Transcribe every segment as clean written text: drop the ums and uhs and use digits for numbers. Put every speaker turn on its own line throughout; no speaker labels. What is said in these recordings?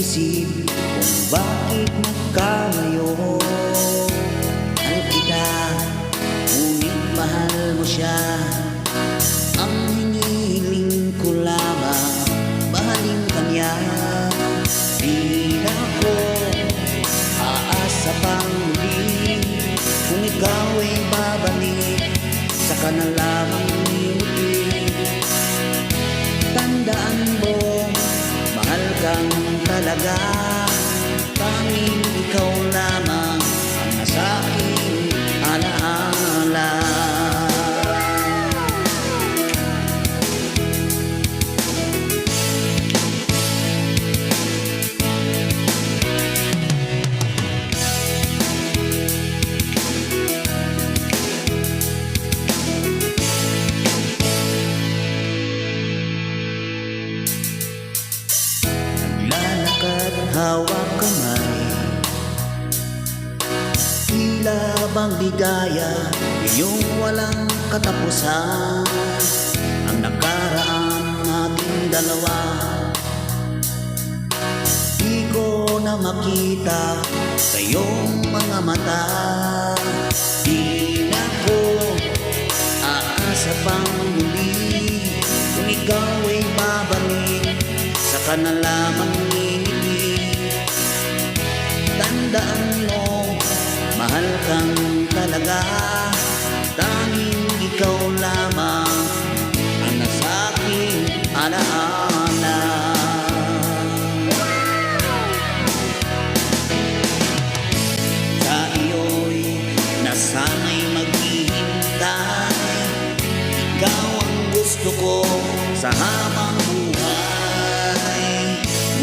isip kung bakit nagkalayo. Mahal kita, ngunit mahal mo siya. Ang hinihiling ko lamang, mahalin ka niya. Di na ako aasa pang muli, kung ikaw ay babalik, saka na lamang ngingiti. Tandaan mo, mahal kang talaga, tanging ikaw lamang ang nasa aking alaala. Hawak kamay, tila bang ligaya, iyong walang katapusan. Ang nakaraan nating dalawa, di ko na makita sa iyong mga mata. Di na ko aasa pang muli, kung ikaw ay babalik, saka na lamang ngingiti. Tandaan mo, mahal kang talaga, tanging ikaw lamang ang nasa aking alaala. Sa iyo'y nasana'y maghihintay, ikaw ang gusto ko sa habang buhay.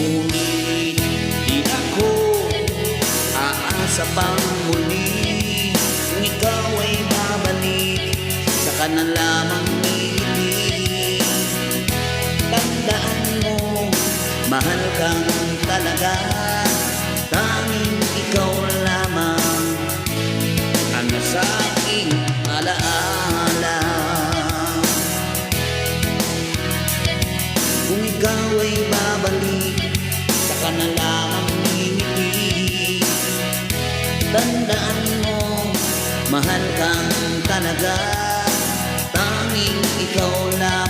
Ngunit di ako sa pangmuli, kung ikaw ay babalik, saka na lamang ngingiti. Tandaan mo, mahal kang talaga, tanging ikaw lamang ang nasa aking alaala. Kung ikaw ay babalik, saka na lamang ngingiti. Tandaan mo, mahal kang talaga, tanging ikaw lang